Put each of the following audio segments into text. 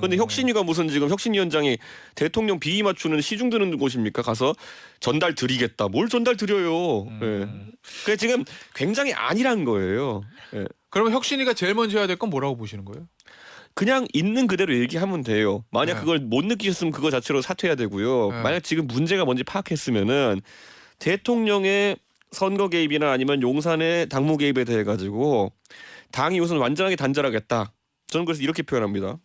근데 혁신위가 무슨 지금 혁신위원장이 대통령 비위 맞추는 시중 드는 곳입니까? 가서 전달 드리겠다. 뭘 전달 드려요? 예. 그게 지금 굉장히 아니란 거예요. 예. 그러면 혁신위가 제일 먼저 해야 될 건 뭐라고 보시는 거예요? 그냥 있는 그대로 얘기하면 돼요. 만약 네. 그걸 못 느끼셨으면 그거 자체로 사퇴해야 되고요. 네. 만약 지금 문제가 뭔지 파악했으면은 대통령의 선거 개입이나 아니면 용산의 당무 개입에 대해 가지고 당이 우선 완전하게 단절하겠다. 저는 그래서 이렇게 표현합니다.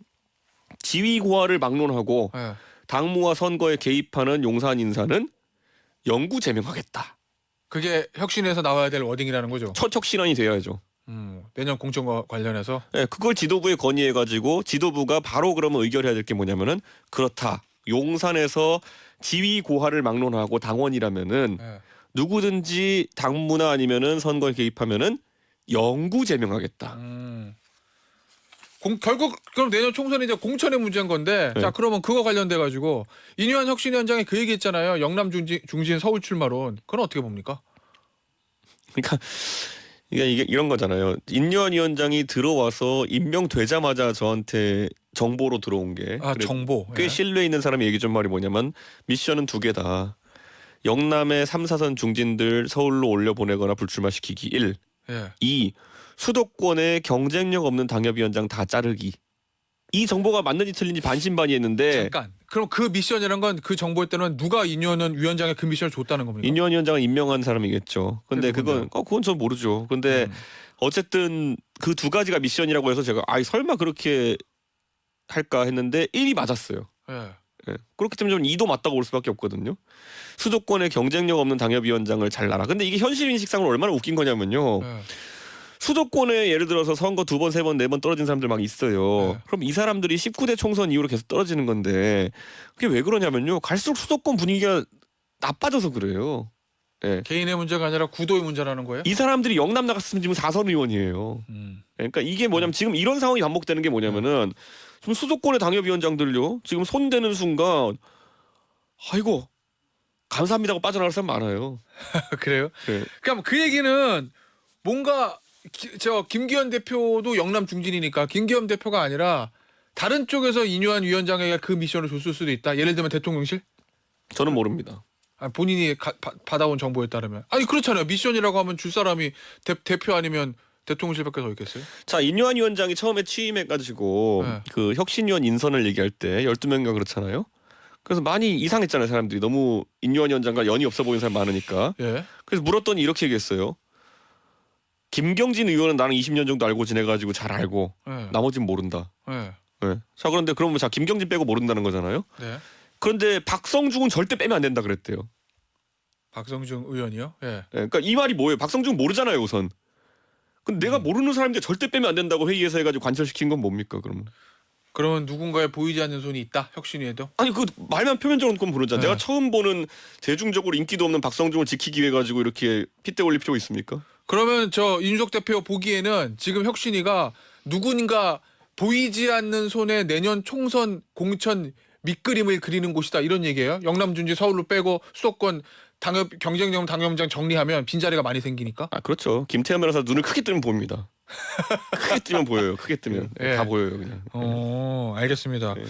지위 고하를 막론하고 네. 당무와 선거에 개입하는 용산 인사는 영구 제명하겠다. 그게 혁신위에서 나와야 될 워딩이라는 거죠. 첫 혁신안이 돼야죠. 내년 공천과 관련해서. 네, 그걸 지도부에 건의해가지고 지도부가 바로 그러면 의결해야 될 게 뭐냐면은 그렇다. 용산에서 지위 고하를 막론하고 당원이라면은 네. 누구든지 당무나 아니면은 선거에 개입하면은 영구 제명하겠다. 결국 그럼 내년 총선이 이제 공천의 문제인 건데 네. 자 그러면 그거 관련돼 가지고 인유한 혁신위원장이 그 얘기했잖아요. 영남 중진 서울 출마론. 그건 어떻게 봅니까? 그러니까 이게 이런 거잖아요. 인유한 위원장이 들어와서 임명되자마자 저한테 정보로 들어온 게 아 그래, 정보. 꽤 예. 신뢰 있는 사람이 얘기 좀 말이 뭐냐면 미션은 두 개다. 영남의 3, 4선 중진들 서울로 올려보내거나 불출마시키기 1. 예. 2. 수도권에 경쟁력 없는 당협위원장 다 자르기. 이 정보가 맞는지 틀린지 반신반의했는데 잠깐. 그럼 그 미션이란 건 그 정보일 때는 누가 인유한 위원장에 그 미션을 줬다는 겁니까? 인유한 위원장을 임명한 사람이겠죠. 근데 그건 전 모르죠. 근데 어쨌든 그 두 가지가 미션이라고 해서 제가 설마 그렇게 할까 했는데 1이 맞았어요. 예. 예. 그렇기 때문에 저는 2도 맞다고 볼 수밖에 없거든요. 수도권에 경쟁력 없는 당협위원장을 잘라라. 근데 이게 현실 인식상으로 얼마나 웃긴 거냐면요. 예. 수도권에 예를 들어서 선거 2번, 3번, 4번 떨어진 사람들 막 있어요. 네. 그럼 이 사람들이 19대 총선 이후로 계속 떨어지는 건데 그게 왜 그러냐면요. 갈수록 수도권 분위기가 나빠져서 그래요. 예. 개인의 문제가 아니라 구도의 문제라는 거예요? 이 사람들이 영남 나갔으면 지금 4선 의원이에요. 그러니까 이게 뭐냐면 지금 이런 상황이 반복되는 게 뭐냐면은 지금 수도권의 당협위원장들요. 지금 손대는 순간 아이고 감사합니다고 빠져나갈 사람 많아요. 그래요? 네. 그럼 그 얘기는 뭔가 김기현 대표도 영남 중진이니까 김기현 대표가 아니라 다른 쪽에서 인유한 위원장에게 그 미션을 줬을 수도 있다. 예를 들면 대통령실? 저는 모릅니다. 본인이 받아온 정보에 따르면. 아니 그렇잖아요. 미션이라고 하면 줄 사람이 대표 아니면 대통령실밖에 더 있겠어요? 자, 인유한 위원장이 처음에 취임해가지고 네. 그 혁신위원 인선을 얘기할 때 12명인가 그렇잖아요. 그래서 많이 이상했잖아요. 사람들이 너무 인유한 위원장과 연이 없어 보이는 사람 많으니까. 예. 그래서 물었더니 이렇게 얘기했어요. 김경진 의원은 나는 20년 정도 알고 지내가지고 잘 알고 예. 나머지는 모른다. 예. 네. 자, 그런데 그러면 자 김경진 빼고 모른다는 거잖아요. 네. 그런데 박성중은 절대 빼면 안 된다 그랬대요. 박성중 의원이요? 예. 네, 그러니까 이 말이 뭐예요? 박성중 모르잖아요, 우선. 근데 내가 모르는 사람인데 절대 빼면 안 된다고 회의에서 해가지고 관철시킨 건 뭡니까, 그러면? 그러면 누군가의 보이지 않는 손이 있다? 혁신위에도? 아니 그 말만 표면적으로 그건 모르잖아. 네. 내가 처음 보는 대중적으로 인기도 없는 박성중을 지키기 위해 가지고 이렇게 핏대 올릴 필요가 있습니까? 그러면 저 이준석 대표 보기에는 지금 혁신위가 누군가 보이지 않는 손에 내년 총선 공천 밑그림을 그리는 곳이다 이런 얘기예요. 영남 중진 서울로 빼고 수도권 경쟁력 당협위원장 정리하면 빈자리가 많이 생기니까. 아 그렇죠. 김태현 변호사 눈을 크게 뜨면 보입니다. 크게 뜨면 보여요. 크게 뜨면 예. 다 보여요 그냥. 알겠습니다. 네.